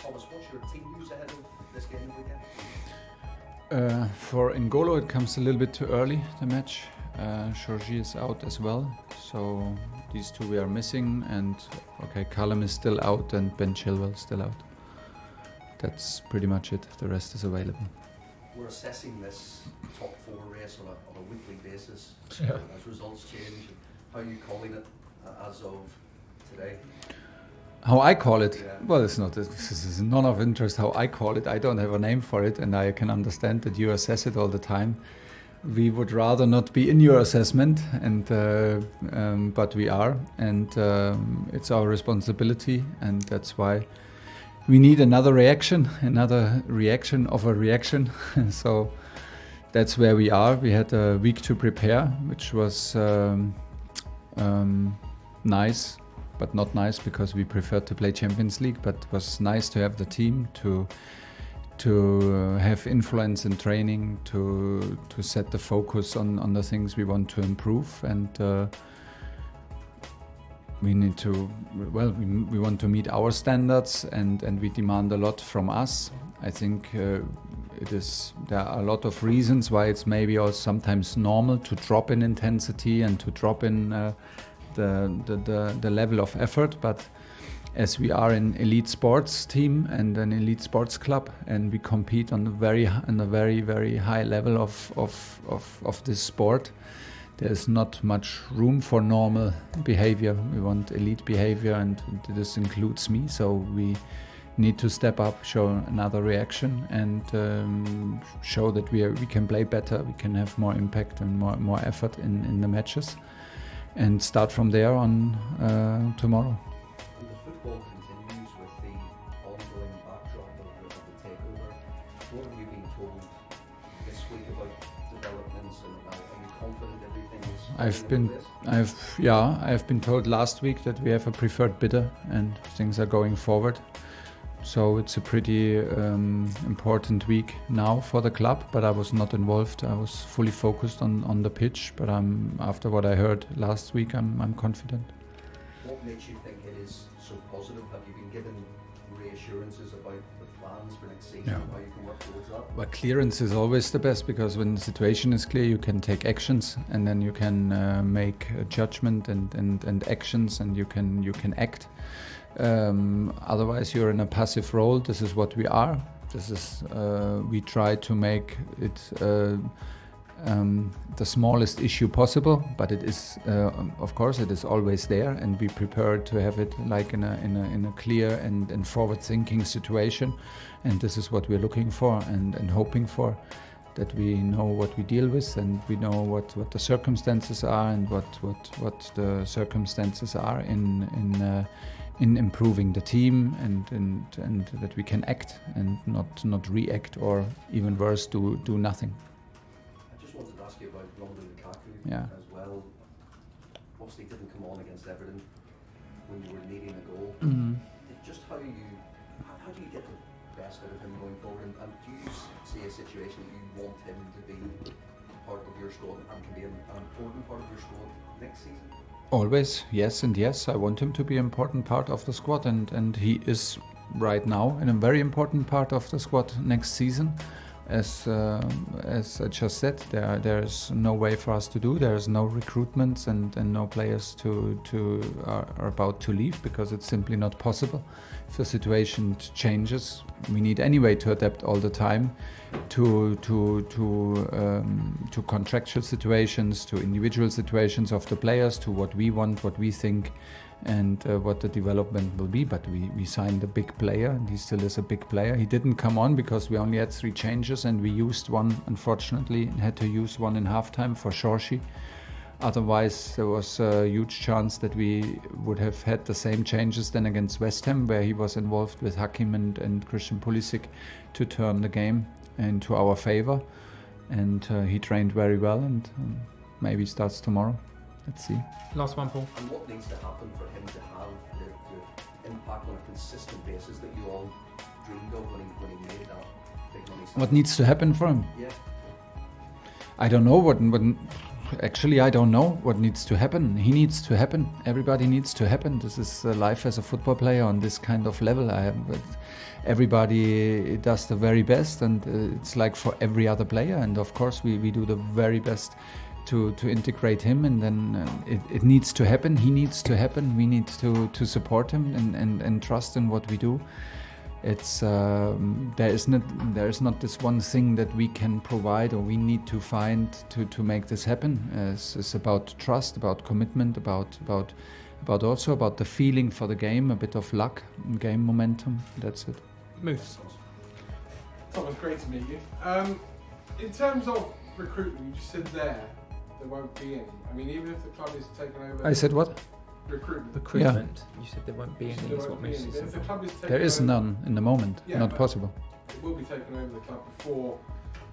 Thomas, what's your team news ahead of this game weekend? For N'Golo, it comes a little bit too early, the match. Jorginho is out as well, so these two we are missing, and okay, Callum is still out and Ben Chilwell is still out. That's pretty much it. The rest is available. We're assessing this top four race on a weekly basis as results change. How are you calling it as of today? How I call it? Yeah. Well, it's not. This is none of interest how I call it. I don't have a name for it, and I can understand that you assess it all the time. We would rather not be in your assessment, and but we are, and it's our responsibility, and that's why we need another reaction of a reaction. So that's where we are. We had a week to prepare, which was nice, but not nice because we preferred to play Champions League. But it was nice to have the team, to have influence in training, to set the focus on the things we want to improve, and we need to, well, we want to meet our standards, and we demand a lot from us. I think there are a lot of reasons why it's maybe also sometimes normal to drop in intensity and to drop in the level of effort, but as we are an elite sports team and an elite sports club, and we compete on a very very high level of this sport, there's not much room for normal behavior. We want elite behavior, and this includes me. So we need to step up, show another reaction, and show that we can play better, we can have more impact and more effort in the matches, and start from there on tomorrow. The football continues with the ongoing backdrop of the takeover. What have you been told this week about developments, and are you confident everything is? I've been told last week that we have a preferred bidder and things are going forward. So it's a pretty important week now for the club, but I was not involved. I was fully focused on the pitch, but after what I heard last week, I'm confident. What makes you think it is so positive? Have you been given reassurances about the plans for next season, how you can work towards that? Well, clearance is always the best, because when the situation is clear, you can take actions, and then you can make a judgment and actions, and you can act. Otherwise, you're in a passive role. This is what we are. This is we try to make it the smallest issue possible, but it is, of course, it is always there, and we prepare to have it like in a clear and forward-thinking situation. And this is what we're looking for and hoping for, that we know what we deal with, and we know what the circumstances are, and what the circumstances are in improving the team, and that we can act and not react, or even worse, do nothing. I just wanted to ask you about Lukaku as well. Obviously didn't come on against Everton when you were needing a goal. Just how do you get the best out of him going forward, and do you see a situation that you want him to be part of your squad and can be an important part of your squad next season? Always, yes and yes. I want him to be an important part of the squad, and he is right now in a very important part of the squad next season. As I just said, there is no way for us to do. There is no recruitments and no players are about to leave, because it's simply not possible. If the situation changes, we need anyway to adapt all the time to contractual situations, to individual situations of the players, to what we want, what we think, and what the development will be. But we signed a big player, and he still is a big player. He didn't come on because we only had 3 changes, and we used one, unfortunately, and had to use one in halftime for Jorginho. Otherwise, there was a huge chance that we would have had the same changes then against West Ham, where he was involved with Hakim and Christian Pulisic to turn the game into our favor. And he trained very well, and maybe starts tomorrow. Let's see. Last one, Paul. And what needs to happen for him to have the impact on a consistent basis that you all dreamed of when he made that big money? What needs to happen for him? Yeah. I don't know what Actually, I don't know what needs to happen. He needs to happen. Everybody needs to happen. This is life as a football player on this kind of level. Everybody does the very best, and it's like for every other player. And of course, we do the very best to integrate him, and then it needs to happen. He needs to happen. We need to support him and trust in what we do. It's there is not this one thing that we can provide or we need to find to make this happen. It's about trust, about commitment, about also about the feeling for the game, a bit of luck, game momentum. That's it. Moose. Thomas, great to meet you. In terms of recruitment, you just said there won't be any. I mean, even if the club is taken over. I said what? Recruitment. Yeah. You said there won't be any. There is none in the moment. Yeah, not possible. It will be taken over the club before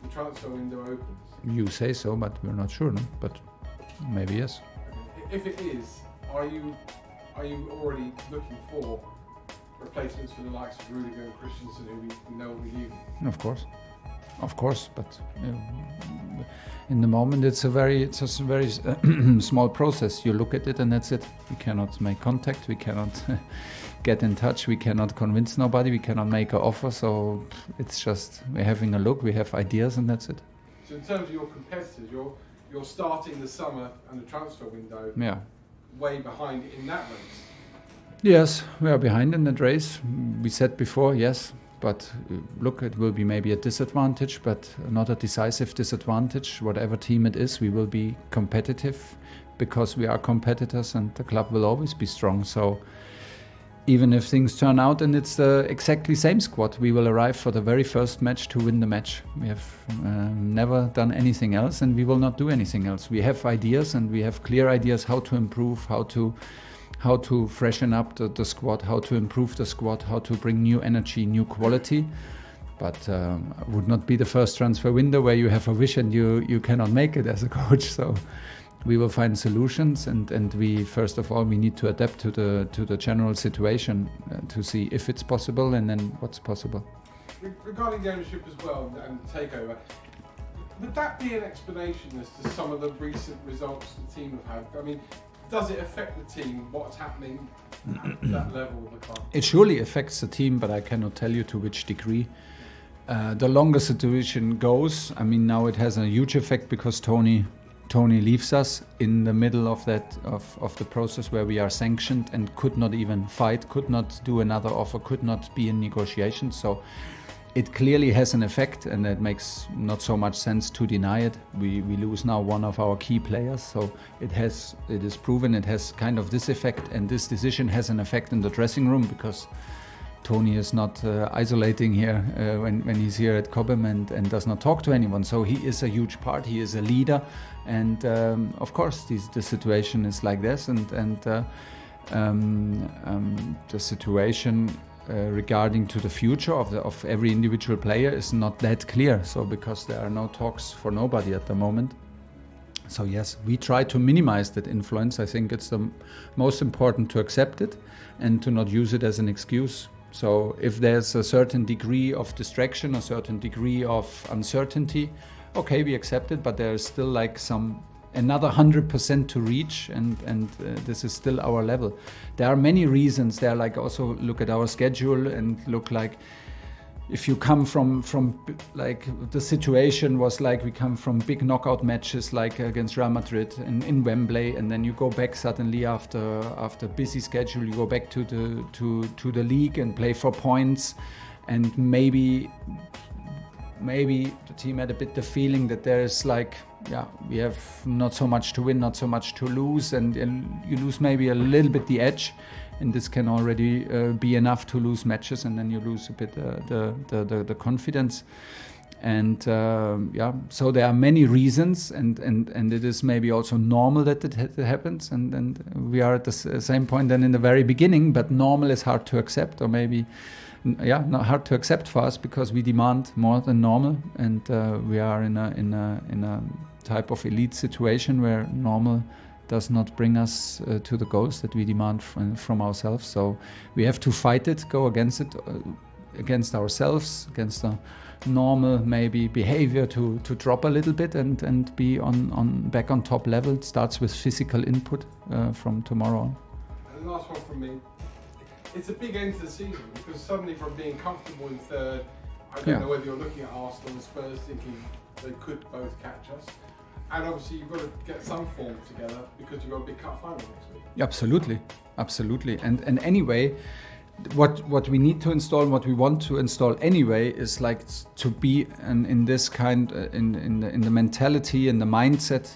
the transfer window opens. You say so, but we're not sure. No? But maybe yes. Okay. If it is, are you already looking for replacements for the likes of Rudiger and Christensen, who we know will be leaving? Of course, but in the moment it's a very small process. You look at it and that's it. We cannot make contact, we cannot get in touch, we cannot convince nobody, we cannot make an offer. So it's just we're having a look, we have ideas, and that's it. So in terms of your competitors, you're starting the summer and the transfer window way behind in that race. Yes, we are behind in that race. We said before, yes. But look, it will be maybe a disadvantage, but not a decisive disadvantage. Whatever team it is, we will be competitive because we are competitors, and the club will always be strong. So even if things turn out and it's the exactly same squad, we will arrive for the very first match to win the match. We have never done anything else, and we will not do anything else. We have ideas, and we have clear ideas how to improve, how to freshen up the squad, how to improve the squad, how to bring new energy, new quality. But would not be the first transfer window where you have a wish and you cannot make it as a coach. So we will find solutions, and we first of all we need to adapt to the general situation to see if it's possible and then what's possible. Regarding the ownership as well and the takeover, would that be an explanation as to some of the recent results the team have had? I mean, does it affect the team, what's happening at that level of the club? It surely affects the team, but I cannot tell you to which degree. The longer the situation goes, I mean, now it has a huge effect because Tony leaves us in the middle of the process where we are sanctioned and could not even fight, could not do another offer, could not be in negotiations. So it clearly has an effect, and it makes not so much sense to deny it. We lose now one of our key players, so it is proven it has kind of this effect, and this decision has an effect in the dressing room because Tony is not isolating here when he's here at Cobham and does not talk to anyone. So he is a huge part, he is a leader, and of course the situation is like this, and the situation regarding to the future of every individual player is not that clear. So because there are no talks for nobody at the moment. So yes, we try to minimize that influence. I think it's the most important to accept it and to not use it as an excuse. So if there's a certain degree of distraction, a certain degree of uncertainty, okay, we accept it, but there is still like another 100% to reach, and this is still our level. There are many reasons. There, like, also look at our schedule and look like if you come from like the situation was like we come from big knockout matches like against Real Madrid in Wembley, and then you go back suddenly after busy schedule, you go back to the league and play for points, and maybe the team had a bit the feeling that there is like, we have not so much to win, not so much to lose, and you lose maybe a little bit the edge, and this can already be enough to lose matches, and then you lose a bit the confidence. And so there are many reasons, and it is maybe also normal that it happens, and we are at the same point than in the very beginning, but normal is hard to accept, or maybe not hard to accept for us because we demand more than normal, and we are in a type of elite situation where normal does not bring us to the goals that we demand from ourselves. So we have to fight it, go against it against ourselves, against the normal maybe behavior to drop a little bit and be back on top level. It starts with physical input from tomorrow on. And the last one from me. It's a big end to the season because suddenly from being comfortable in third, I don't know whether you're looking at Arsenal and Spurs thinking they could both catch us. And obviously you've got to get some form together because you've got a big cup final next week. Absolutely. And anyway, what we need to install, what we want to install anyway, is like to be in this kind in the mentality and the mindset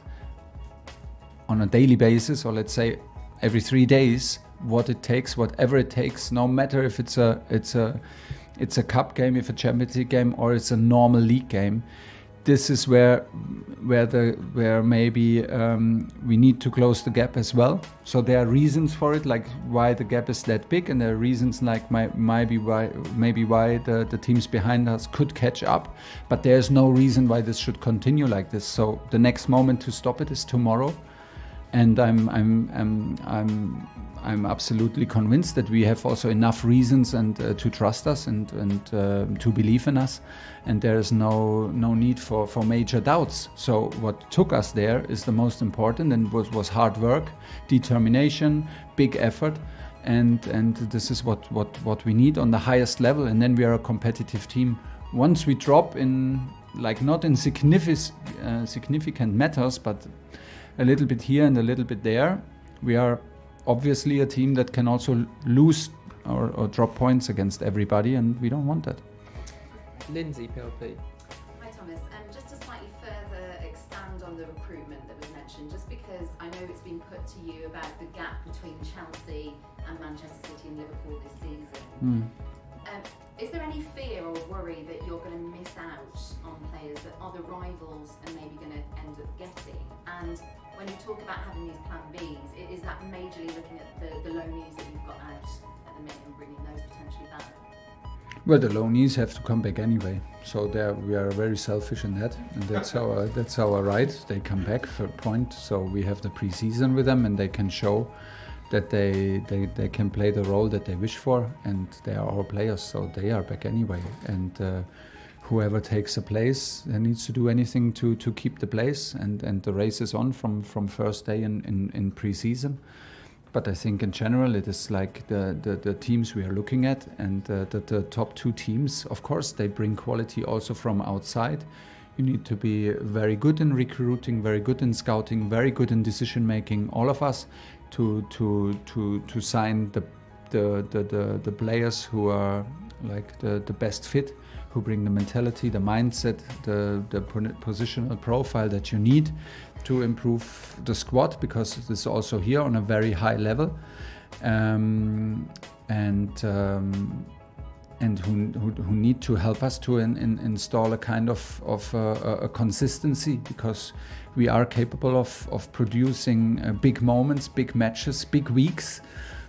on a daily basis, or let's say every 3 days, what it takes, whatever it takes, no matter if it's a cup game, if a Champions League game, or it's a normal league game. This is where maybe we need to close the gap as well. So there are reasons for it, like why the gap is that big, and there are reasons like maybe why the teams behind us could catch up. But there's no reason why this should continue like this. So the next moment to stop it is tomorrow, and I'm absolutely convinced that we have also enough reasons and to trust us and to believe in us, and there is no need for major doubts. So what took us there is the most important, and was hard work, determination, big effort, and this is what we need on the highest level, and then we are a competitive team. Once we drop in, like not in significant matters, but a little bit here and a little bit there, we are obviously a team that can also lose or drop points against everybody, and we don't want that. Lindsay, PLP. Hi Thomas, just to slightly further expand on the recruitment that was mentioned, just because I know it's been put to you about the gap between Chelsea and Manchester City and Liverpool this season. Is there any fear or worry that you're going to miss out on players that other rivals are maybe going to end up getting? And when you talk about having these plan Bs, is that majorly looking at the loanees that you've got out at the minute and bringing those potentially back? Well, the loanees have to come back anyway, so there we are very selfish in that, and that's our right. They come back for a point, so we have the pre-season with them, and they can show that they can play the role that they wish for, and they are our players, so they are back anyway. And whoever takes a place needs to do anything to keep the place, and the race is on from first day in pre-season. But I think in general it is like the teams we are looking at, and the top two teams, of course, they bring quality also from outside. You need to be very good in recruiting, very good in scouting, very good in decision making, all of us, to sign the players who are like the best fit, who bring the mentality, the mindset, the positional profile that you need to improve the squad, because this is also here on a very high level, and who need to help us to install a kind of a consistency, because we are capable of producing big moments, big matches, big weeks,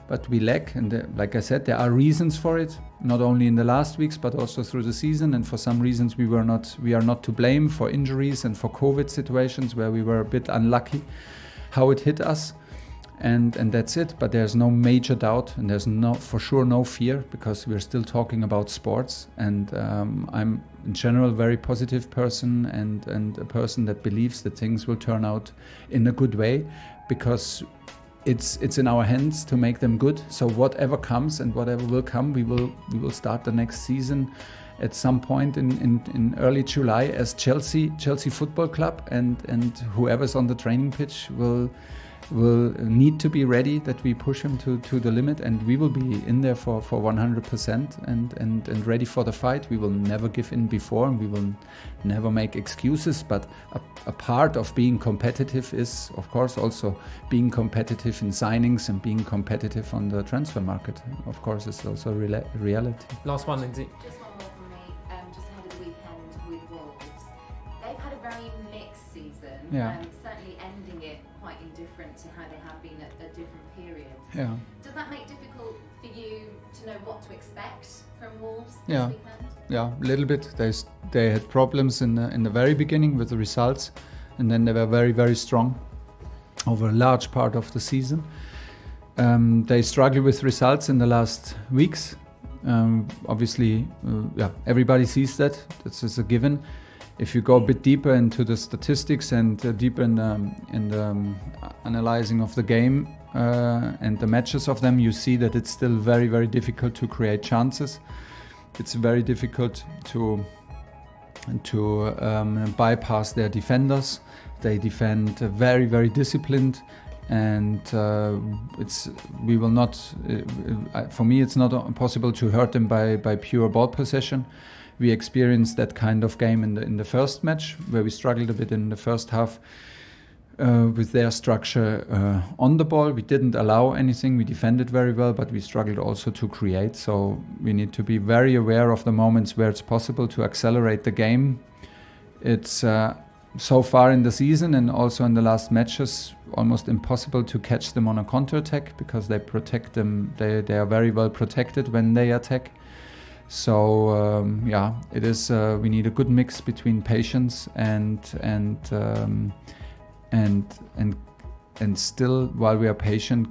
but we lack, and like I said, there are reasons for it, not only in the last weeks but also through the season, and for some reasons we are not to blame, for injuries and for COVID situations where we were a bit unlucky how it hit us. And that's it, but there's no major doubt, and there's for sure no fear, because we're still talking about sports, and I'm in general a very positive person, and a person that believes that things will turn out in a good way, because it's in our hands to make them good. So whatever comes and whatever will come, we will start the next season at some point in early July as Chelsea Football Club, and whoever's on the training pitch will need to be ready, that we push him to the limit, and we will be in there for 100% and ready for the fight. We will never give in before, and we will never make excuses, but a part of being competitive is, of course, also being competitive in signings and being competitive on the transfer market. Of course, it's also reality. Last one, Lindsay. Just one more from me, just ahead of the weekend with Wolves. They've had a very mixed season, certainly ending it quite indifferent to how they have been at different periods. Yeah. Does that make it difficult for you to know what to expect from Wolves this weekend? Yeah, a little bit. They had problems in the very beginning with the results, and then they were very, very strong over a large part of the season. They struggled with results in the last weeks. Obviously, yeah, everybody sees that. This is a given. If you go a bit deeper into the statistics and deeper in the analyzing of the game and the matches of them, you see that it's still very, very difficult to create chances. It's very difficult to bypass their defenders. They defend very, very disciplined, and we will not. For me, it's not possible to hurt them by pure ball possession. We experienced that kind of game in the first match, where we struggled a bit in the first half with their structure on the ball. We didn't allow anything. We defended very well, but we struggled also to create. So we need to be very aware of the moments where it's possible to accelerate the game. It's so far in the season and also in the last matches almost impossible to catch them on a counter-attack, because they protect them. They are very well protected when they attack. So yeah, it is. We need a good mix between patience and still, while we are patient,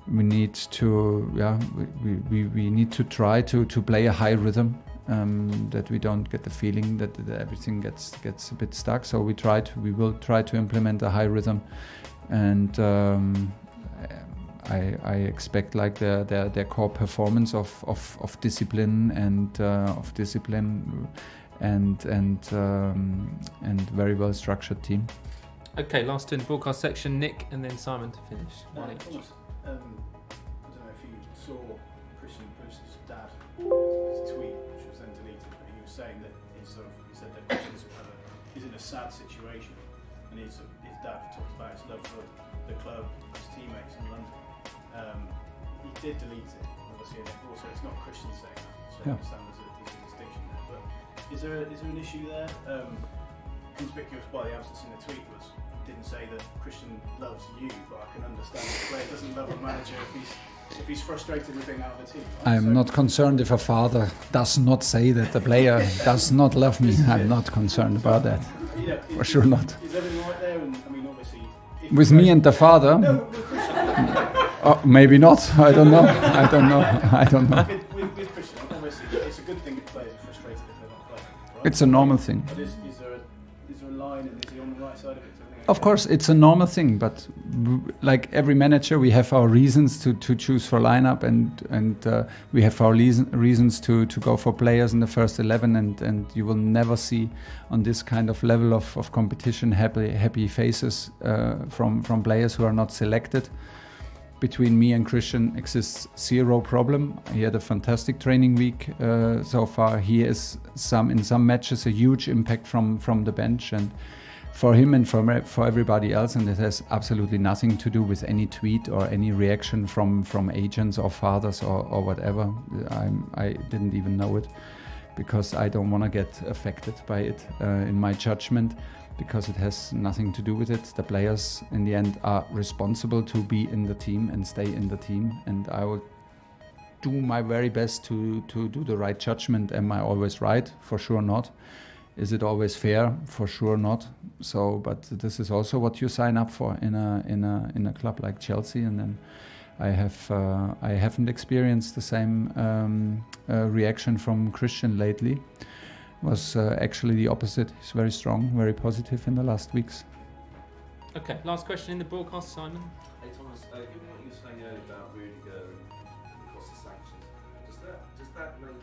we need to we need to try to play a high rhythm, that we don't get the feeling that everything gets a bit stuck. So we will try to implement a high rhythm, and I expect like their core performance of discipline and very well structured team. Okay, last two in the broadcast section, Nick and then Simon to finish. I don't know if you saw Christian Pulisic's dad, his tweet, which was then deleted, but he was saying that he said that he's in a sad situation, and his dad talked about his love for the club, his teammates in London. He did delete it, obviously, and also it's not Christian saying that, so I understand there's a distinction there. But is there an issue there? Conspicuous by the absence in the tweet was, didn't say that Christian loves you, but I can understand the player doesn't love a manager if he's frustrated with being out of the team. Right? I'm not concerned if a father does not say that the player does not love me. I'm not concerned about that. Yeah, for sure not. Is everything right there? And I mean, obviously, with me and the father. No, with Christian. Oh, maybe not. I don't know. I don't know. With Christian, obviously, it's a good thing if players are frustrated if they're not playing. Right? It's a normal thing. But is there a line, and is he on the right side of it? Of course, it's a normal thing, but like every manager, we have our reasons to choose for lineup, and we have our reasons to go for players in the first 11, and you will never see on this kind of level of competition happy faces from players who are not selected. Between me and Christian exists zero problem. He had a fantastic training week so far. He is in some matches a huge impact from the bench, and for him and for everybody else, and it has absolutely nothing to do with any tweet or any reaction from agents or fathers or whatever. I didn't even know it, because I don't want to get affected by it in my judgment, because it has nothing to do with it. The players in the end are responsible to be in the team and stay in the team, and I will do my very best to do the right judgment. Am I always right? For sure not. Is it always fair? For sure not. So, but this is also what you sign up for in a club like Chelsea. And then I haven't experienced the same reaction from Christian lately. It was actually the opposite. He's very strong, very positive in the last weeks. Okay, last question in the broadcast, Simon. Hey Thomas, given what you were saying earlier about Rudiger and the cost of sanctions, does that make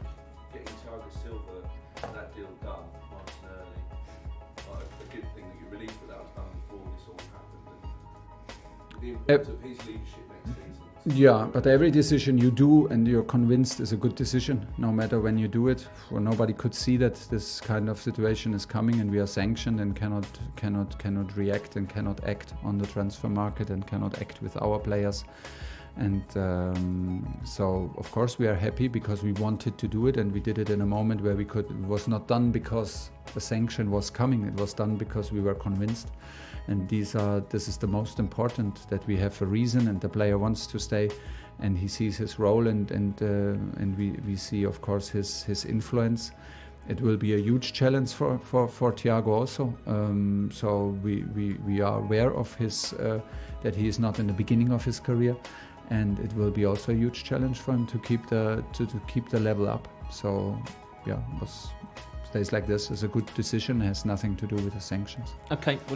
getting Thiago Silva that deal done nice and early a good thing that you're relieved that that was done before this all happened, and the importance of his leadership next season? Yeah, but every decision you do and you're convinced is a good decision, no matter when you do it. For nobody could see that this kind of situation is coming, and we are sanctioned and cannot react and cannot act on the transfer market and cannot act with our players. And so, of course, we are happy because we wanted to do it, and we did it in a moment where we could. It was not done because the sanction was coming. It was done because we were convinced. And this is the most important, that we have a reason, and the player wants to stay, and he sees his role, and we see, of course, his influence. It will be a huge challenge for Thiago also. So we are aware of his that he is not in the beginning of his career. and it will be also a huge challenge for him to keep the level up. So yeah, stays like this is a good decision, has nothing to do with the sanctions. Okay. Well